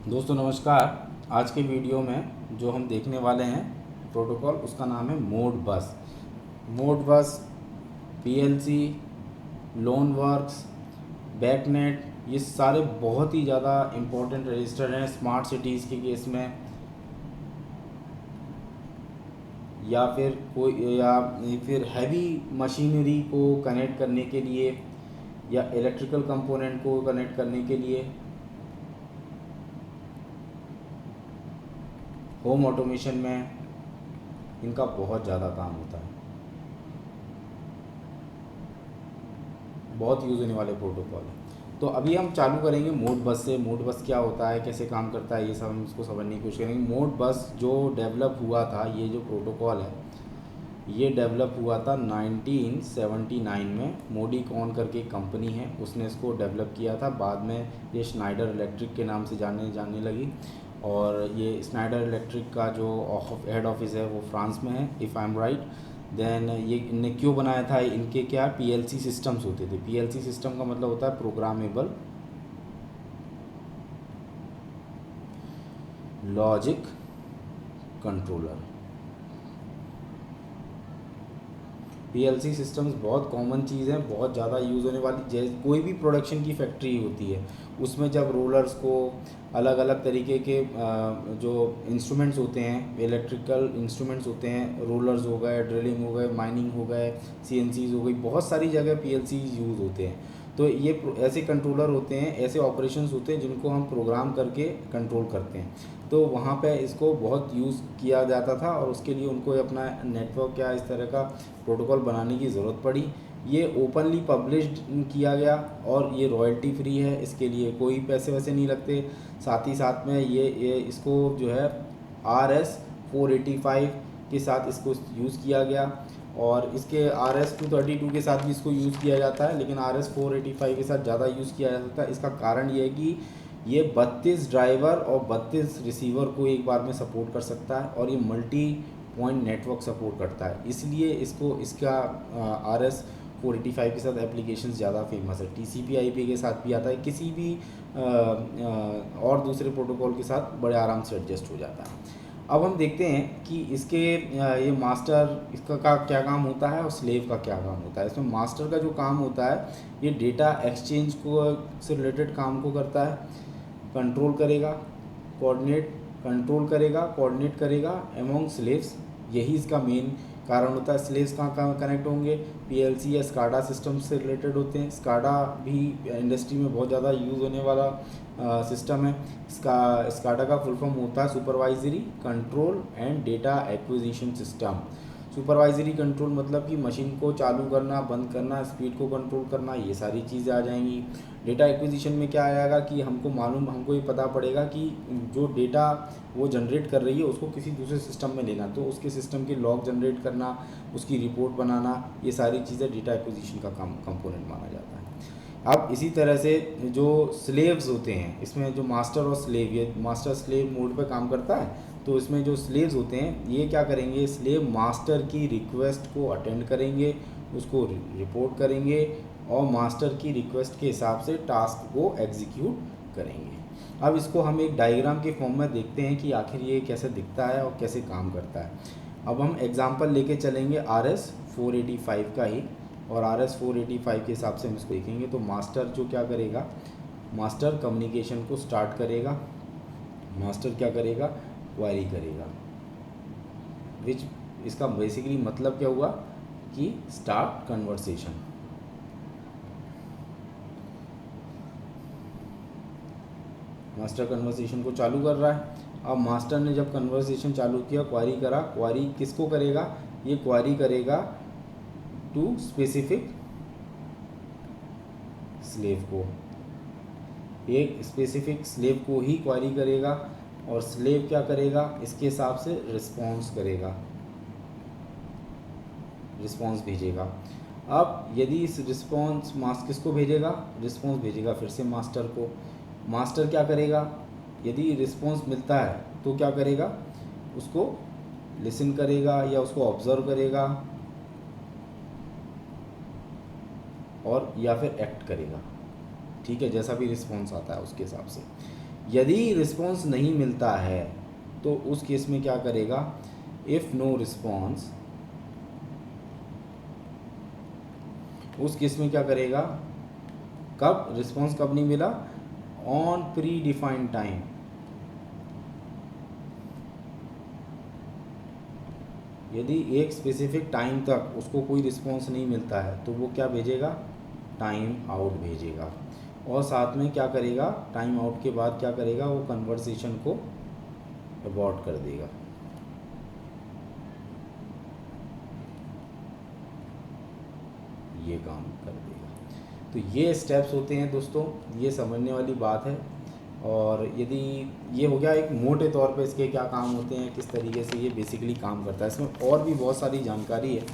दोस्तों नमस्कार। आज के वीडियो में जो हम देखने वाले हैं प्रोटोकॉल, उसका नाम है मोड बस। मोड बस, पीएलसी, लोन वर्क्स, बैकनेट, ये सारे बहुत ही ज़्यादा इम्पोर्टेंट रजिस्टर हैं स्मार्ट सिटीज़ के केस में, या फिर हैवी मशीनरी को कनेक्ट करने के लिए, या इलेक्ट्रिकल कंपोनेंट को कनेक्ट करने के लिए, होम ऑटोमेशन में इनका बहुत ज़्यादा काम होता है। बहुत यूज़ होने वाले प्रोटोकॉल है। तो अभी हम चालू करेंगे मोड बस से। मोड बस क्या होता है, कैसे काम करता है, ये सब हम इसको समझने की कोशिश करेंगे। मोड बस जो डेवलप हुआ था, ये जो प्रोटोकॉल है ये डेवलप हुआ था 1979 में। मोडीकॉन करके एक कंपनी है, उसने इसको डेवलप किया था। बाद में ये स्नाइडर इलेक्ट्रिक के नाम से जाने लगी, और ये स्नाइडर इलेक्ट्रिक का जो हेड ऑफिस है वो फ्रांस में है, if I am right. Then ये इनने क्यों बनाया था, इनके क्या पीएलसी सिस्टम्स होते थे। पीएलसी सिस्टम का मतलब होता है programmable logic controller. PLC systems बहुत कॉमन चीज़ है, बहुत ज़्यादा यूज़ होने वाली। जैसे कोई भी प्रोडक्शन की फैक्ट्री होती है, उसमें जब रोलर्स को अलग अलग तरीके के जो इंस्ट्रूमेंट्स होते हैं, इलेक्ट्रिकल इंस्ट्रूमेंट्स होते हैं, रोलर्स हो गए, ड्रिलिंग हो गए, माइनिंग हो गए, सीएनसीज हो गई, बहुत सारी जगह पीएलसी यूज़ होते हैं। तो ये ऐसे कंट्रोलर होते हैं, ऐसे ऑपरेशंस होते हैं जिनको हम प्रोग्राम करके कंट्रोल करते हैं। तो वहाँ पे इसको बहुत यूज़ किया जाता था, और उसके लिए उनको अपना नेटवर्क या इस तरह का प्रोटोकॉल बनाने की ज़रूरत पड़ी। ये ओपनली पब्लिश्ड किया गया, और ये रॉयल्टी फ्री है, इसके लिए कोई पैसे वैसे नहीं लगते। साथ ही साथ में ये इसको जो है RS-485 के साथ इसको यूज़ किया गया, और इसके RS-232 के साथ भी इसको यूज़ किया जाता है, लेकिन RS-485 के साथ ज़्यादा यूज़ किया जाता है। इसका कारण ये है कि ये 32 ड्राइवर और 32 रिसीवर को एक बार में सपोर्ट कर सकता है, और ये मल्टी पॉइंट नेटवर्क सपोर्ट करता है, इसलिए इसका RS-485 के साथ एप्लीकेशन ज़्यादा फेमस है। TCP/IP के साथ भी आता है, किसी भी और दूसरे प्रोटोकॉल के साथ बड़े आराम से एडजस्ट हो जाता है। अब हम देखते हैं कि इसके ये मास्टर, इसका क्या काम होता है, और स्लेव का क्या काम होता है। इसमें मास्टर का जो काम होता है, ये डेटा एक्सचेंज को से रिलेटेड काम को करता है, कंट्रोल करेगा, कोऑर्डिनेट करेगा अमॉन्ग स्लेव्स। यही इसका मेन कारण होता है। स्लेव्स कहाँ कनेक्ट होंगे, पीएलसी या स्काडा सिस्टम से रिलेटेड होते हैं। स्काडा भी इंडस्ट्री में बहुत ज़्यादा यूज़ होने वाला सिस्टम है। स्काडा का फुल फॉर्म होता है supervisory control and data acquisition system. Supervisory control मतलब कि मशीन को चालू करना, बंद करना, स्पीड को कंट्रोल करना, ये सारी चीज़ें आ जाएंगी। डेटा एक्विजिशन में क्या आएगा कि हमको ये पता पड़ेगा कि जो डेटा वो जनरेट कर रही है उसको किसी दूसरे सिस्टम में लेना, तो उसके सिस्टम के लॉग जनरेट करना, उसकी रिपोर्ट बनाना, ये सारी चीज़ें डेटा एक्विजिशन का कंपोनेंट माना जाता है। अब इसी तरह से जो स्लेव्स होते हैं, इसमें जो मास्टर और स्लेव, ये मास्टर स्लेव मोड पे काम करता है। तो इसमें जो स्लेव्स होते हैं ये क्या करेंगे, स्लेव मास्टर की रिक्वेस्ट को अटेंड करेंगे, उसको रिपोर्ट करेंगे, और मास्टर की रिक्वेस्ट के हिसाब से टास्क को एग्जीक्यूट करेंगे। अब इसको हम एक डायग्राम के फॉर्म में देखते हैं कि आखिर ये कैसे दिखता है और कैसे काम करता है। अब हम एग्जांपल लेके चलेंगे RS-485 का ही, और RS-485 के हिसाब से हम इसको देखेंगे। तो मास्टर जो क्या करेगा, मास्टर कम्युनिकेशन को स्टार्ट करेगा। मास्टर क्या करेगा, क्वेरी करेगा, विच इसका बेसिकली मतलब क्या हुआ कि स्टार्ट कन्वर्सेशन। मास्टर कन्वर्सेशन को चालू कर रहा है। अब मास्टर ने जब कन्वर्सेशन चालू किया, क्वेरी करा, क्वेरी किसको करेगा, ये क्वेरी करेगा टू स्पेसिफिक स्लेव को, एक स्पेसिफिक स्लेव को ही क्वेरी करेगा, और स्लेव क्या करेगा, इसके हिसाब से रिस्पॉन्स करेगा, रिस्पॉन्स भेजेगा। अब यदि इस रिस्पॉन्स किसको भेजेगा, रिस्पॉन्स भेजेगा फिर से मास्टर को। मास्टर क्या करेगा, यदि रिस्पॉन्स मिलता है तो क्या करेगा, उसको लिसन करेगा या उसको ऑब्जर्व करेगा, और या फिर एक्ट करेगा। ठीक है, जैसा भी रिस्पॉन्स आता है उसके हिसाब से। यदि रिस्पॉन्स नहीं मिलता है तो उस केस में क्या करेगा, इफ़ नो रिस्पॉन्स, उस केस में क्या करेगा, कब रिस्पॉन्स कब नहीं मिला, ऑन प्री डिफाइंड टाइम, यदि एक स्पेसिफिक टाइम तक उसको कोई रिस्पॉन्स नहीं मिलता है तो वो क्या भेजेगा, टाइम आउट भेजेगा। और साथ में क्या करेगा, टाइम आउट के बाद क्या करेगा, वो कन्वर्सेशन को अबॉर्ट कर देगा। ये काम कर देगा। तो ये स्टेप्स होते हैं दोस्तों, ये समझने वाली बात है। और यदि ये हो गया एक मोटे तौर पे इसके क्या काम होते हैं, किस तरीके से ये बेसिकली काम करता है। इसमें और भी बहुत सारी जानकारी है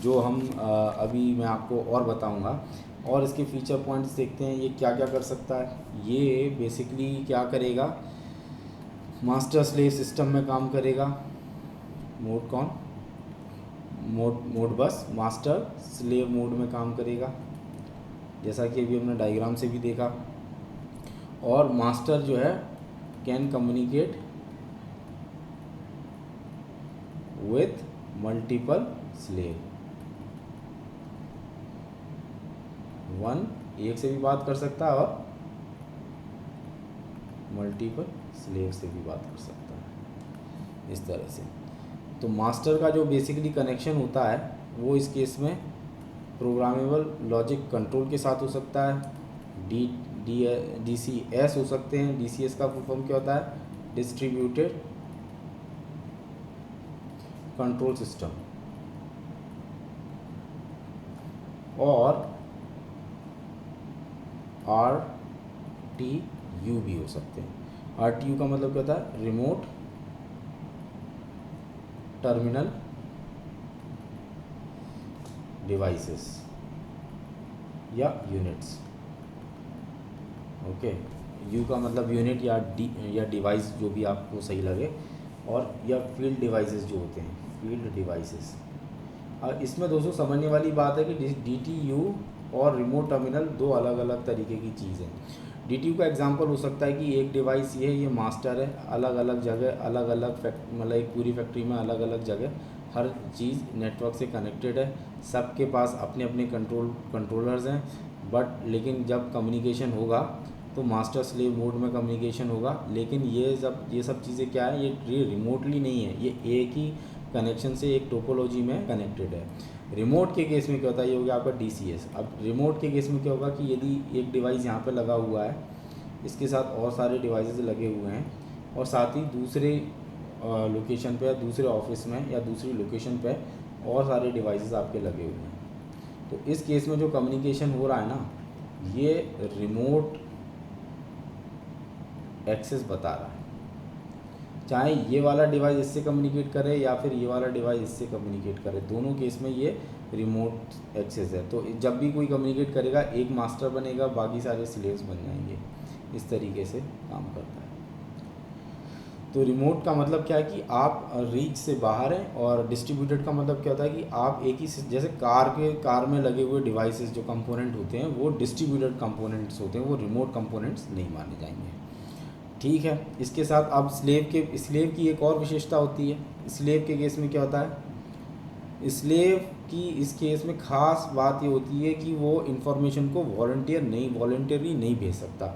जो हम अभी मैं आपको और बताऊंगा। और इसके फीचर पॉइंट्स देखते हैं, ये क्या क्या कर सकता है। ये बेसिकली क्या करेगा, मास्टर स्लेव सिस्टम में काम करेगा। मोड कौन, मोड बस मास्टर स्लेव मोड में काम करेगा, जैसा कि अभी हमने डायग्राम से भी देखा। और मास्टर जो है can communicate with multiple slave, one एक से भी बात कर सकता है और मल्टीपल स्लेव से भी बात कर सकता है, इस तरह से। तो मास्टर का जो बेसिकली कनेक्शन होता है वो इस केस में प्रोग्रामेबल लॉजिक कंट्रोल के साथ हो सकता है, DCS हो सकते हैं। DCS का फुल फॉर्म क्या होता है, डिस्ट्रीब्यूटेड कंट्रोल सिस्टम। और RTU भी हो सकते हैं। RTU का मतलब क्या होता है, रिमोट टर्मिनल डिवाइसेस या यूनिट्स। ओके, यू का मतलब यूनिट या डिवाइस, जो भी आपको सही लगे। और या फील्ड डिवाइसेस जो होते हैं, फील्ड डिवाइसेस। और इसमें दोस्तों समझने वाली बात है कि DTU और रिमोट टर्मिनल दो अलग अलग तरीके की चीज़ है। DTU का एग्जांपल हो सकता है कि एक डिवाइस ये मास्टर है, अलग अलग जगह अलग अलग मतलब एक पूरी फैक्ट्री में अलग अलग जगह हर चीज़ नेटवर्क से कनेक्टेड है, सबके पास अपने अपने कंट्रोलर्स हैं। बट लेकिन जब कम्युनिकेशन होगा तो मास्टर स्लेव मोड में कम्युनिकेशन होगा। लेकिन ये सब चीज़ें क्या है, ये रिमोटली नहीं है, ये एक ही कनेक्शन से एक टोपोलॉजी में कनेक्टेड है। रिमोट के केस में क्या होता है, ये हो गया आपका DCS। अब रिमोट के केस में क्या होगा कि यदि एक डिवाइस यहाँ पे लगा हुआ है, इसके साथ और सारे डिवाइसेस लगे हुए हैं, और साथ ही दूसरे लोकेशन पे या दूसरे ऑफिस में या दूसरी लोकेशन पे और सारे डिवाइसेस आपके लगे हुए हैं, तो इस केस में जो कम्युनिकेशन हो रहा है ना, ये रिमोट एक्सेस बता रहा है। चाहे ये वाला डिवाइस इससे कम्युनिकेट करे या फिर ये वाला डिवाइस इससे कम्युनिकेट करे, दोनों केस में ये रिमोट एक्सेस है। तो जब भी कोई कम्युनिकेट करेगा, एक मास्टर बनेगा, बाकी सारे स्लेव्स बन जाएंगे। इस तरीके से काम करता है। तो रिमोट का मतलब क्या है कि आप रीच से बाहर हैं, और डिस्ट्रीब्यूटेड का मतलब क्या होता है कि आप एक ही, जैसे कार में लगे हुए डिवाइसेस जो कंपोनेंट होते हैं वो डिस्ट्रीब्यूटेड कंपोनेंट्स होते हैं, वो रिमोट कंपोनेंट्स नहीं माने जाएंगे। ठीक है, इसके साथ अब स्लेव की एक और विशेषता होती है। स्लेव के केस में क्या होता है, स्लेव की इस केस में खास बात ये होती है कि वो इन्फॉर्मेशन को वॉलंटियरली नहीं भेज सकता।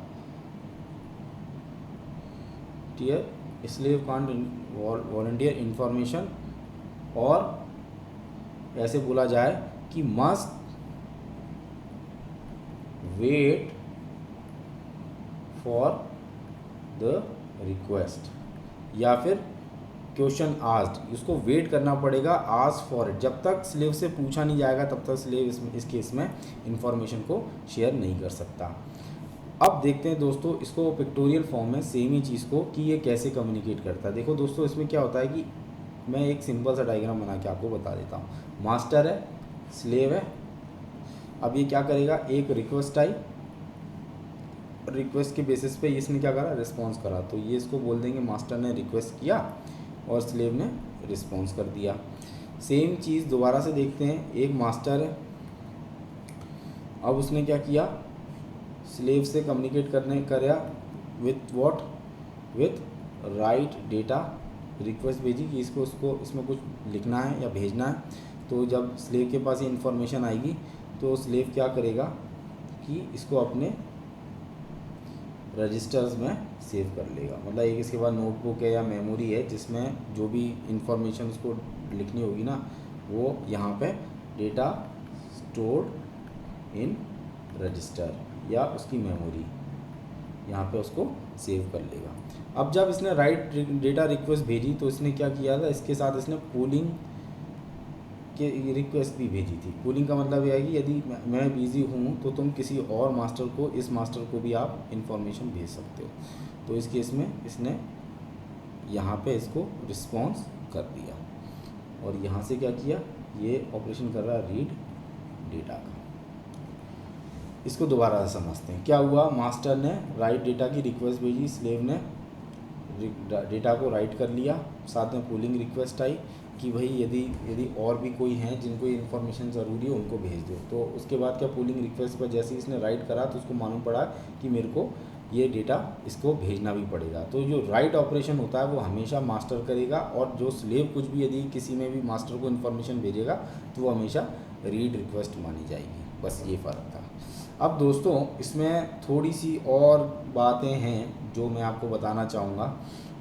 ठीक है, स्लेव कांट वॉलंटियर इन्फॉर्मेशन, और ऐसे बोला जाए कि must wait for the request, या फिर क्वेश्चन आस्क्ड, उसको वेट करना पड़ेगा आस्क फॉर इट। जब तक स्लेव से पूछा नहीं जाएगा तब तक स्लेव इस केस में इंफॉर्मेशन को शेयर नहीं कर सकता। अब देखते हैं दोस्तों इसको पिक्टोरियल फॉर्म में सेम ही चीज़ को कि ये कैसे कम्युनिकेट करता है। देखो दोस्तों, इसमें क्या होता है कि मैं एक सिंपल सा डायग्राम बना के आपको बता देता हूँ। मास्टर है, स्लेव है। अब ये क्या करेगा, एक रिक्वेस्ट आई, रिक्वेस्ट के बेसिस पे इसने क्या करा, रिस्पॉन्स करा। तो ये इसको बोल देंगे मास्टर ने रिक्वेस्ट किया और स्लेव ने रिस्पॉन्स कर दिया। सेम चीज़ दोबारा से देखते हैं। एक मास्टर है, अब उसने क्या किया, स्लेव से कम्युनिकेट करने करा with what, with right data request भेजी कि इसको उसको इसमें कुछ लिखना है या भेजना है। तो जब स्लेव के पास ये इन्फॉर्मेशन आएगी तो स्लेव क्या करेगा कि इसको अपने रजिस्टर्स में सेव कर लेगा। मतलब एक इसके बाद नोटबुक है या मेमोरी है जिसमें जो भी इंफॉर्मेशन उसको लिखनी होगी ना, वो यहाँ पे डेटा स्टोर्ड इन रजिस्टर या उसकी मेमोरी यहाँ पे उसको सेव कर लेगा। अब जब इसने राइट डेटा रिक्वेस्ट भेजी तो इसने क्या किया था, इसके साथ इसने पूलिंग के रिक्वेस्ट भी भेजी थी। पूलिंग का मतलब यह है कि यदि मैं बिज़ी हूँ तो तुम किसी और मास्टर को, इस मास्टर को भी आप इन्फॉर्मेशन भेज सकते हो। तो इस केस में इसने यहाँ पे इसको रिस्पॉन्स कर दिया और यहाँ से क्या किया, ये ऑपरेशन कर रहा है रीड डेटा का। इसको दोबारा से समझते हैं। क्या हुआ, मास्टर ने राइट डेटा की रिक्वेस्ट भेजी, स्लेव ने डेटा को राइट कर लिया, साथ में पूलिंग रिक्वेस्ट आई कि भाई यदि और भी कोई हैं जिनको ये इन्फॉर्मेशन ज़रूरी है उनको भेज दो। तो उसके बाद क्या, पूलिंग रिक्वेस्ट पर जैसे ही इसने राइट करा तो उसको मालूम पड़ा कि मेरे को ये डेटा इसको भेजना भी पड़ेगा। तो जो राइट ऑपरेशन होता है वो हमेशा मास्टर करेगा और जो स्लेव कुछ भी यदि किसी में भी मास्टर को इन्फॉर्मेशन भेजेगा तो वो हमेशा रीड रिक्वेस्ट मानी जाएगी। बस ये फ़र्क था। अब दोस्तों इसमें थोड़ी सी और बातें हैं जो मैं आपको बताना चाहूँगा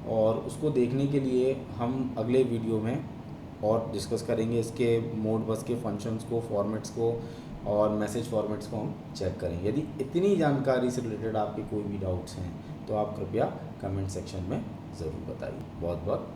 और उसको देखने के लिए हम अगले वीडियो में और डिस्कस करेंगे। इसके मोड बस के फंक्शंस को, फॉर्मेट्स को और मैसेज फॉर्मेट्स को हम चेक करेंगे। यदि इतनी जानकारी से रिलेटेड आपके कोई भी डाउट्स हैं तो आप कृपया कमेंट सेक्शन में ज़रूर बताइए। बहुत बहुत